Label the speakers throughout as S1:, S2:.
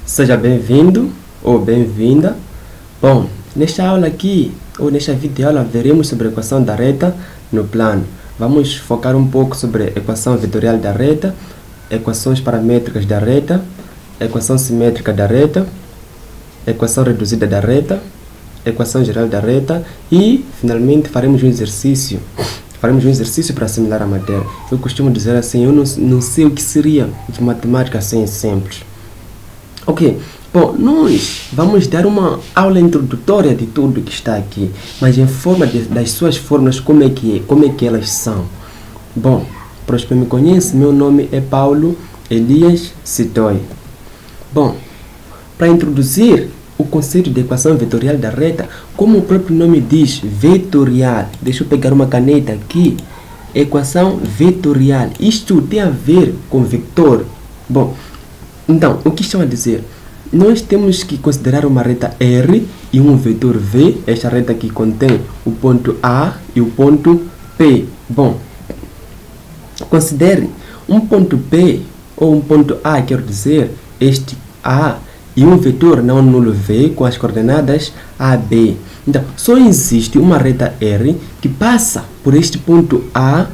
S1: Seja bem-vindo ou bem-vinda. Bom, nesta aula aqui, ou nesta videoaula, veremos sobre a equação da reta no plano. Vamos focar um pouco sobre a equação vetorial da reta, equações paramétricas da reta, equação simétrica da reta, equação reduzida da reta, equação geral da reta e, finalmente, faremos um exercício. Para assimilar a matéria. Eu costumo dizer assim, eu não sei o que seria de matemática assim simples. Ok, bom, nós vamos dar uma aula introdutória de tudo que está aqui, mas em forma das suas fórmulas, como é que elas são. Bom, para os que me conhecem, meu nome é Paulo Elias Sidói. Bom, para introduzir o conceito de equação vetorial da reta, como o próprio nome diz, vetorial. Deixa eu pegar uma caneta aqui. Equação vetorial. Isto tem a ver com vetor. Bom, então, o que estão a dizer? Nós temos que considerar uma reta R e um vetor V. Esta reta aqui contém o ponto A e o ponto P. Bom, considere um ponto P ou um ponto A, quero dizer, este A, e um vetor não nulo V com as coordenadas AB. Então, só existe uma reta R que passa por este ponto A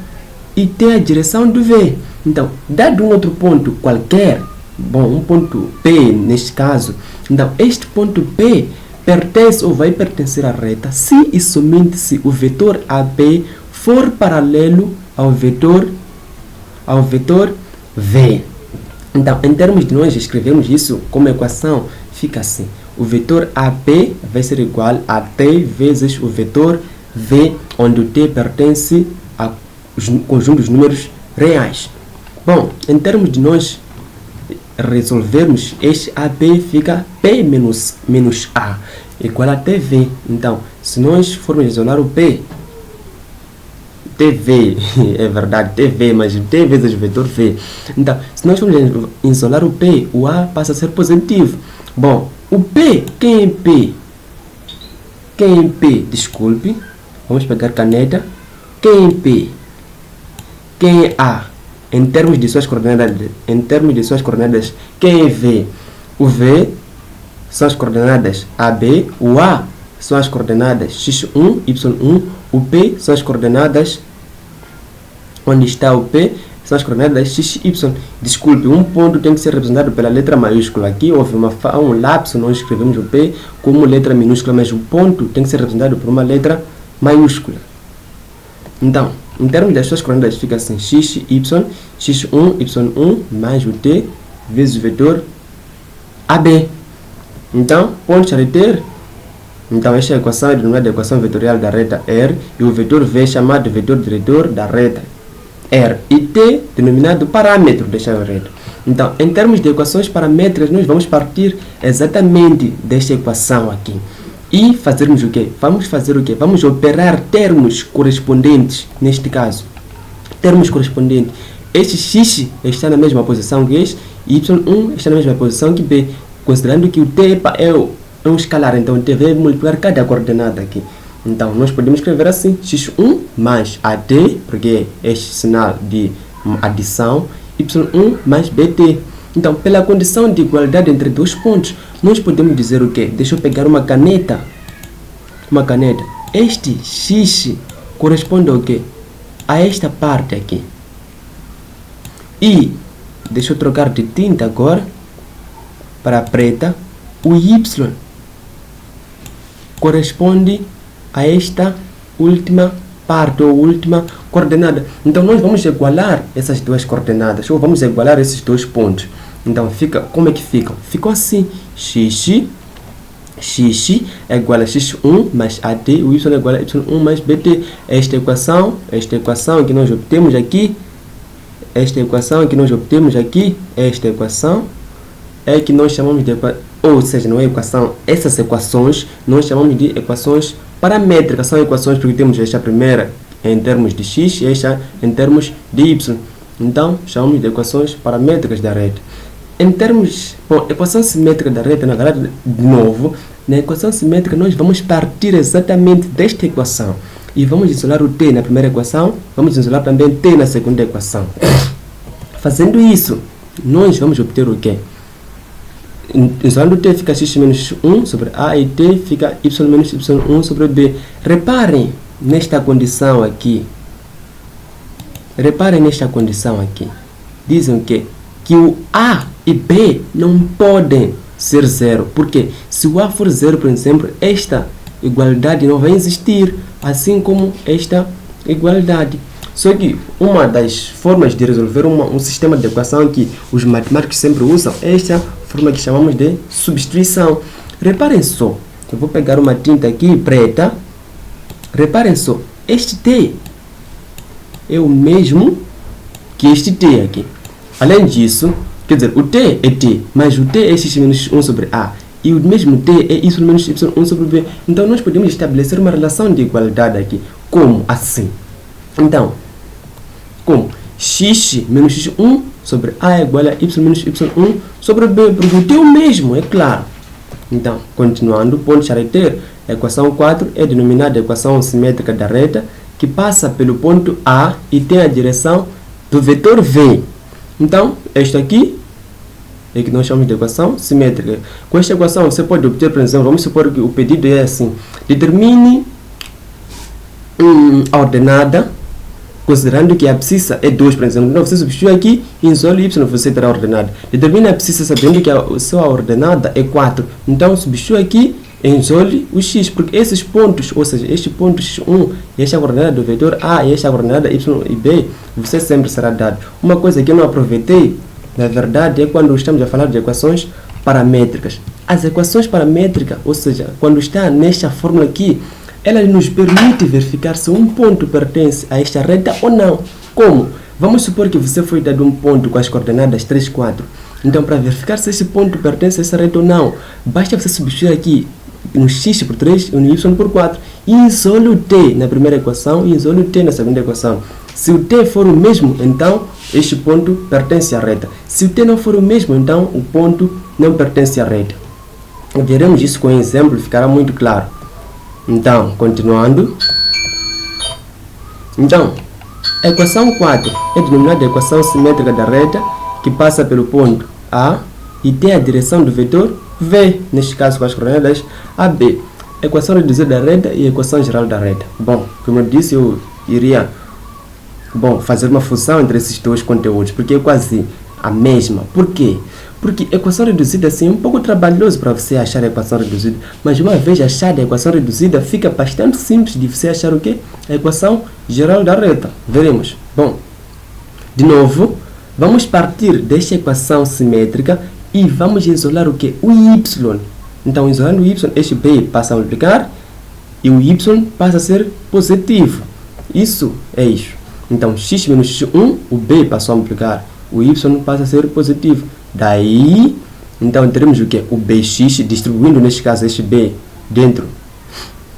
S1: e tem a direção do V. Então, dado um outro ponto qualquer, bom, um ponto P neste caso, então este ponto P pertence ou vai pertencer à reta se e somente se o vetor AB for paralelo ao vetor V. Então, em termos de nós escrevemos isso como equação, fica assim. O vetor AP vai ser igual a T vezes o vetor V, onde o T pertence ao conjunto dos números reais. Bom, em termos de nós resolvermos, este AP fica P menos A, igual a TV. Então, se nós formos isolar o P, TV, é verdade, TV, mas T vezes o vetor V. Então, se nós formos isolar o P, o A passa a ser positivo. Bom, o P, quem é P? Quem é P? Desculpe, vamos pegar caneta. Quem é P? Quem é A? Em termos de suas coordenadas, quem é V? O V são as coordenadas AB, o A são as coordenadas x1, y1, o P são as coordenadas, onde está o P, são as coordenadas x, y. Desculpe, um ponto tem que ser representado pela letra maiúscula. Aqui houve um lapso, nós escrevemos o P como letra minúscula, mas o ponto tem que ser representado por uma letra maiúscula. Então, em termos das suas coordenadas, fica assim, x, y, x1, y1, mais o T, vezes o vetor AB. Então, pontos a reter. Então, esta equação é denominada equação vetorial da reta R, e o vetor V é chamado de vetor diretor da reta R, e T denominado parâmetro desta reta. Então, em termos de equações paramétricas, nós vamos partir exatamente desta equação aqui. E fazermos o quê? Vamos fazer o quê? Vamos operar termos correspondentes, neste caso. Termos correspondentes. Este x está na mesma posição que este, e y1 está na mesma posição que B, considerando que o T é um escalar, então T vai multiplicar cada coordenada aqui. Então, nós podemos escrever assim, x1 mais AT, porque é este sinal de adição, y1 mais BT. Então, pela condição de igualdade entre dois pontos, nós podemos dizer o quê? Deixa eu pegar uma caneta. Este x corresponde ao quê? A esta parte aqui. E, deixa eu trocar de tinta agora, para preta, o y corresponde a esta última parte ou última coordenada. Então, nós vamos igualar essas duas coordenadas, ou vamos igualar esses dois pontos. Então, fica, como é que ficam? Ficam assim, x é igual a x1 mais AT, o y é igual a y1 mais BT. Esta equação que nós obtemos aqui, esta equação é que nós chamamos de equação, ou seja, não é equação, essas equações nós chamamos de equações paramétricas. São equações porque temos esta primeira em termos de x e esta em termos de y. Então, chamamos de equações paramétricas da reta. Em termos, bom, equação simétrica da reta, na verdade, de novo, na equação simétrica nós vamos partir exatamente desta equação. E vamos isolar o T na primeira equação, vamos isolar também T na segunda equação. Fazendo isso, nós vamos obter o quê? isolando t fica x menos 1 sobre a e t fica y menos y1 sobre b. Reparem nesta condição aqui. Reparem nesta condição aqui. Dizem que o a e b não podem ser zero. Porque se o a for zero, por exemplo, esta igualdade não vai existir, assim como esta igualdade. Só que uma das formas de resolver um sistema de equação que os matemáticos sempre usam é esta forma que chamamos de substituição. Reparem só, eu vou pegar uma tinta aqui preta. Reparem só, este t é o mesmo que este t aqui. Além disso, quer dizer, o t é t, mas o t é x menos 1 sobre a. E o mesmo t é y menos y1 sobre b. Então, nós podemos estabelecer uma relação de igualdade aqui. Como assim? Então, como x menos x1 sobre a é igual a y menos y1 sobre b. Porque o t é o mesmo, é claro. Então, continuando, ponto charreteiro, a equação 4 é denominada equação simétrica da reta, que passa pelo ponto A e tem a direção do vetor V. Então, esta aqui é que nós chamamos de equação simétrica. Com esta equação, você pode obter, por exemplo, vamos supor que o pedido é assim: determine a ordenada, considerando que a abscissa é 2, por exemplo. Então, você substitui aqui e isole y, você terá a ordenada. Determine a abscissa sabendo que a sua ordenada é 4. Então, substitui aqui e isole o x, porque esses pontos, ou seja, este ponto x1, e esta coordenada do vetor A e esta coordenada y e b, você sempre será dado. Uma coisa que eu não aproveitei, na verdade, é quando estamos a falar de equações paramétricas. As equações paramétricas, ou seja, quando está nesta fórmula aqui, ela nos permite verificar se um ponto pertence a esta reta ou não. Como? Vamos supor que você foi dado um ponto com as coordenadas 3, 4. Então, para verificar se esse ponto pertence a essa reta ou não, basta você substituir aqui no x por 3 e no y por 4. E isole o t na primeira equação e isole o t na segunda equação. Se o t for o mesmo, então este ponto pertence à reta. Se o t não for o mesmo, então o ponto não pertence à reta. Veremos isso com um exemplo, ficará muito claro. Então, continuando. Então, a equação 4 é denominada equação simétrica da reta, que passa pelo ponto A e tem a direção do vetor V, neste caso com as coordenadas AB. Equação reduzida da reta e equação geral da reta. Bom, como eu disse, eu iria fazer uma fusão entre esses dois conteúdos, porque é quase a mesma. Por quê? Porque equação reduzida assim é um pouco trabalhoso para você achar a equação reduzida, mas uma vez achada a equação reduzida, fica bastante simples de você achar o quê? A equação geral da reta. Veremos. Bom, de novo, vamos partir desta equação simétrica e vamos isolar o quê? O y. Então, isolando o y, este b passa a multiplicar e o y passa a ser positivo. Isso é isso. Então, x menos x1, o b passou a multiplicar, o y passa a ser positivo. Daí, então, teremos o que? O bx, distribuindo neste caso este b dentro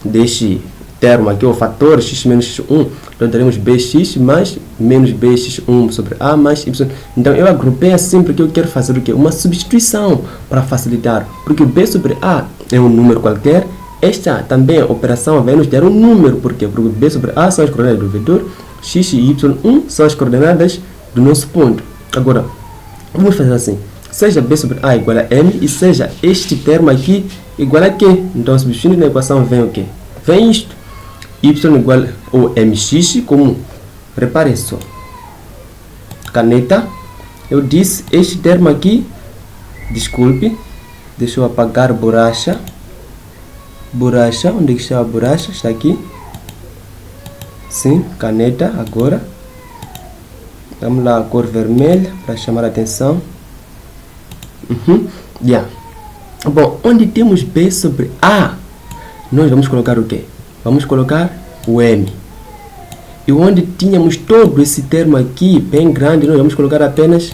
S1: deste termo aqui, o fator x menos x1. Então, teremos bx mais menos bx1 sobre a mais y. Então, eu agrupei assim porque eu quero fazer o que? Uma substituição para facilitar. Porque o b sobre a é um número qualquer. Esta também a operação vai nos dar um número. Por quê? Porque b sobre a são as coordenadas do vetor, x e y1 são as coordenadas do nosso ponto. Agora, vamos fazer assim: seja b sobre a igual a m e seja este termo aqui igual a q. Então, substituindo na equação, vem o quê? Vem isto. Y igual ao mx, como? Reparem só. Caneta. Eu disse este termo aqui. Desculpe. Deixa eu apagar borracha. Borracha. Onde está a borracha? Está aqui. Sim, caneta agora. Vamos lá, a cor vermelha para chamar a atenção. Bom, onde temos b sobre a, nós vamos colocar o quê? Vamos colocar o m. E onde tínhamos todo esse termo aqui, bem grande, nós vamos colocar apenas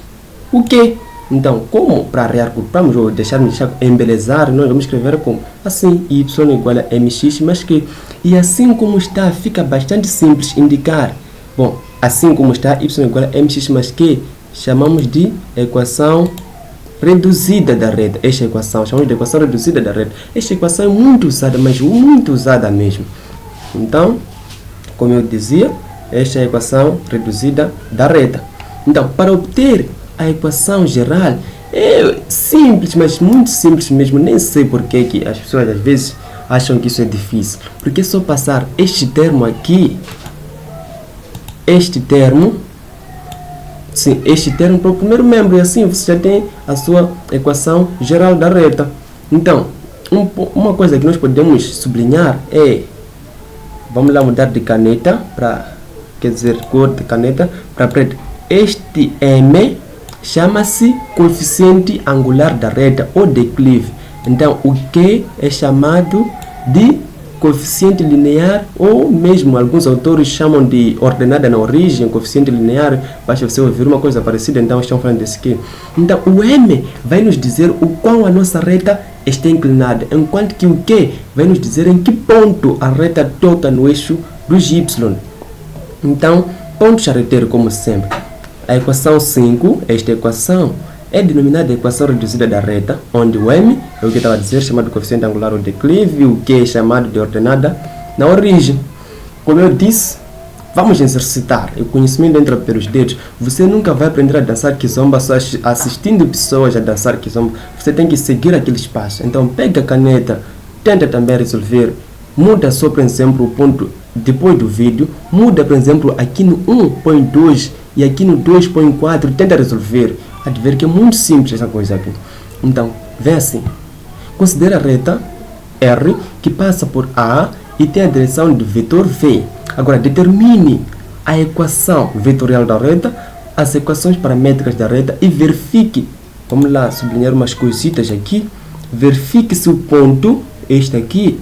S1: o quê? Então, como para reagruparmos ou deixar embelezar, nós vamos escrever como? Assim, y igual a mx mais q. E assim como está, fica bastante simples indicar. Bom, assim como está, y igual a mx mais q, chamamos de equação reduzida da reta. Esta equação chamamos de equação reduzida da reta. Esta equação é muito usada, mas muito usada mesmo. Então, como eu dizia, esta é a equação reduzida da reta. Então, para obter a equação geral, É simples, mas muito simples mesmo. Nem sei porque que as pessoas às vezes acham que isso é difícil. Porque é só passar este termo aqui, este termo para o primeiro membro, e assim você já tem a sua equação geral da reta. Então, uma coisa que nós podemos sublinhar é, vamos lá mudar de caneta para, quer dizer, cor de caneta para preto. Este M chama-se coeficiente angular da reta ou declive. Então, o Q é chamado de coeficiente linear, ou mesmo alguns autores chamam de ordenada na origem, coeficiente linear. Basta você ouvir uma coisa parecida, então estão falando desse aqui. Então, o M vai nos dizer o quão a nossa reta está inclinada, enquanto que o Q vai nos dizer em que ponto a reta toca no eixo dos Y. Então, ponto charreteiro, como sempre. A equação 5, esta equação, é denominada equação reduzida da reta, onde o M é o que eu estava a dizer, chamado de coeficiente angular ou declive, o Q é chamado de ordenada na origem. Como eu disse, vamos exercitar. O conhecimento entra pelos dedos. Você nunca vai aprender a dançar kizomba só assistindo pessoas a dançar kizomba. Você tem que seguir aqueles passos. Então, pega a caneta, tenta também resolver. Muda só, por exemplo, o ponto depois do vídeo. Muda, por exemplo, aqui no 1.2 e aqui no 2.4. Tenta resolver. A de ver que é muito simples essa coisa aqui. Então, vem assim. Considera a reta R que passa por A e tem a direção de vetor V. Agora, determine a equação vetorial da reta, as equações paramétricas da reta e verifique, vamos lá sublinhar umas coisitas aqui, verifique se o ponto, este aqui,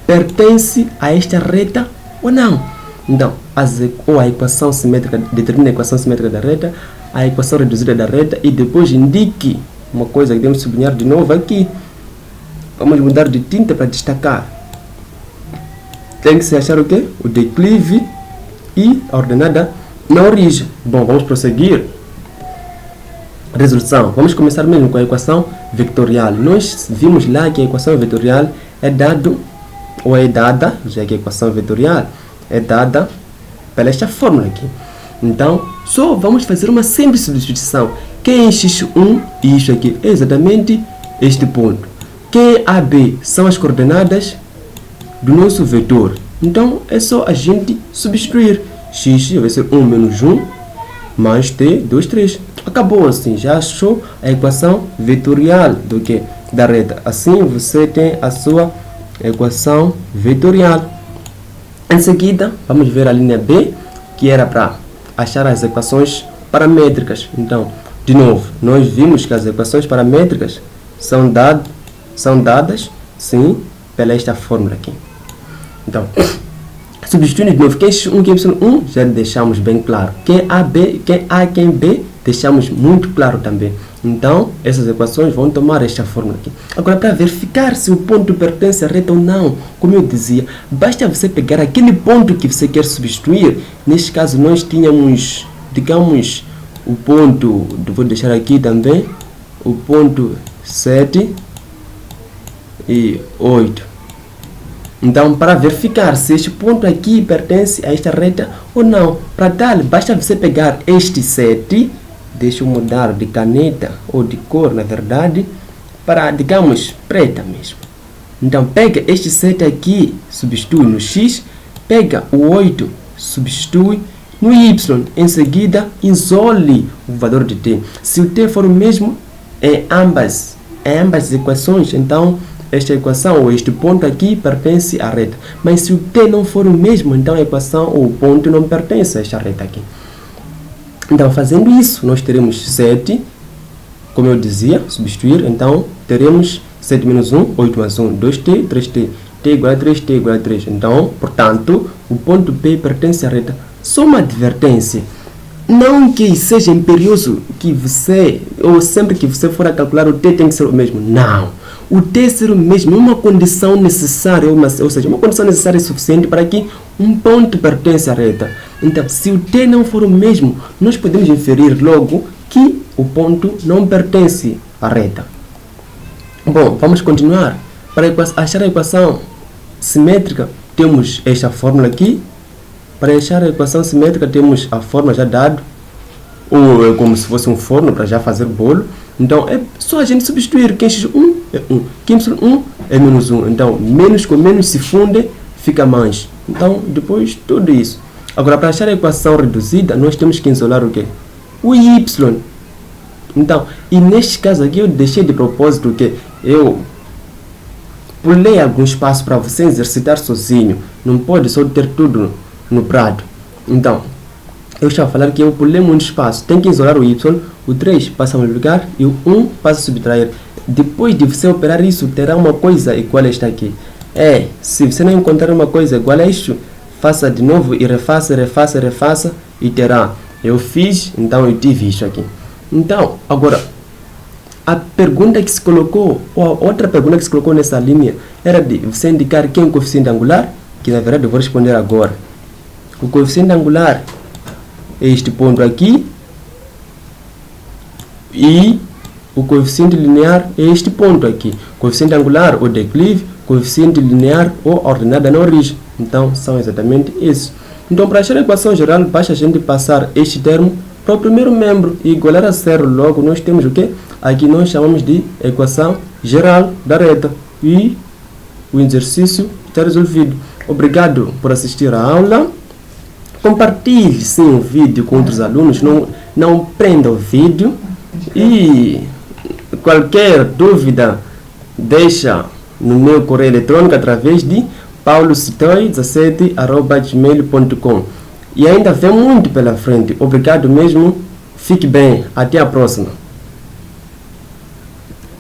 S1: pertence a esta reta ou não. Então, a equação simétrica, determine a equação simétrica da reta, a equação reduzida da reta e depois indique uma coisa que devemos sublinhar de novo aqui. Vamos mudar de tinta para destacar. Tem que se achar o quê? O declive e a ordenada na origem. Bom, vamos prosseguir. Resolução. Vamos começar mesmo com a equação vetorial. Nós vimos lá que a equação vetorial é dada, já que a equação vetorial é dada pela esta fórmula aqui. Então, só vamos fazer uma simples substituição. Q em x1 e isso aqui é exatamente este ponto. Q, A, B são as coordenadas do nosso vetor. Então, é só a gente substituir. X vai ser 1 menos 1 mais T, 2, 3. Acabou assim, já achou a equação vetorial do que? Da reta. Assim, você tem a sua equação vetorial. Em seguida, vamos ver a linha B, que era para achar as equações paramétricas. Então, de novo, nós vimos que as equações paramétricas são dadas, sim, pela esta fórmula aqui. Então, substituindo de novo, quem x1, quem y1, já deixamos bem claro. Quem A, B, quem A, quem B, deixamos muito claro também. Então, essas equações vão tomar esta fórmula aqui. Agora, para verificar se o ponto pertence à reta ou não, como eu dizia, basta você pegar aquele ponto que você quer substituir. Neste caso, nós tínhamos, digamos, o ponto, vou deixar aqui também, o ponto 7 e 8. Então, para verificar se este ponto aqui pertence a esta reta ou não, para tal, basta você pegar este 7, deixa eu mudar de caneta ou de cor, na verdade, para, digamos, preta mesmo. Então, pega este 7 aqui, substitui no X, pega o 8, substitui no Y, em seguida, isole o valor de T. Se o T for o mesmo em ambas as equações, então, esta equação ou este ponto aqui pertence à reta. Mas se o T não for o mesmo, então a equação ou o ponto não pertence a esta reta aqui. Então, fazendo isso, nós teremos 7, como eu dizia, substituir. Então, teremos 7 menos 1, 8 mais 1, 2T, 3T. T igual a 3, T igual a 3. Então, portanto, o ponto P pertence à reta. Só uma advertência. Não que seja imperioso que você, ou sempre que você for a calcular, o T tem que ser o mesmo. Não. O T ser o mesmo é uma condição necessária, ou seja, uma condição necessária e suficiente para que um ponto pertence à reta. Então, se o T não for o mesmo, nós podemos inferir logo que o ponto não pertence à reta. Bom, vamos continuar. Para achar a equação simétrica, temos esta fórmula aqui. Para achar a equação simétrica, temos a fórmula já dada, ou como se fosse um forno para já fazer bolo. Então, é só a gente substituir que x1 é 1, que y1 é menos 1. Então, menos com menos se funde, fica mais. Então, depois, tudo isso. Agora, para achar a equação reduzida, nós temos que isolar o quê? O y. Então, e neste caso aqui, eu deixei de propósito que eu pulei algum espaço para você exercitar sozinho. Não pode só ter tudo no prato. Então, eu estava a falar que eu pulei muito espaço. Tem que isolar o y, o 3 passa a multiplicar e o 1 passa a subtrair. Depois de você operar isso, terá uma coisa igual a esta aqui. Se você não encontrar uma coisa igual a isto, faça de novo e refaça e terá. Eu fiz, então eu tive isso aqui. Então, agora, a pergunta que se colocou, ou a outra pergunta que se colocou nessa linha, era de você indicar quem é o coeficiente angular, que na verdade eu vou responder agora. O coeficiente angular é este ponto aqui, e o coeficiente linear é este ponto aqui. Coeficiente angular, o declive, coeficiente linear, ou a ordenada na origem. Então, são exatamente esses. Então, para achar a equação geral, basta a gente passar este termo para o primeiro membro e igualar a zero. Logo, nós temos o quê? Aqui nós chamamos de equação geral da reta. E o exercício está resolvido. Obrigado por assistir à aula. Compartilhe sim o vídeo com outros alunos. Não prenda o vídeo. E qualquer dúvida, deixa no meu correio eletrônico através de paulositoi17@gmail.com. E ainda vem muito pela frente. Obrigado mesmo. Fique bem. Até a próxima.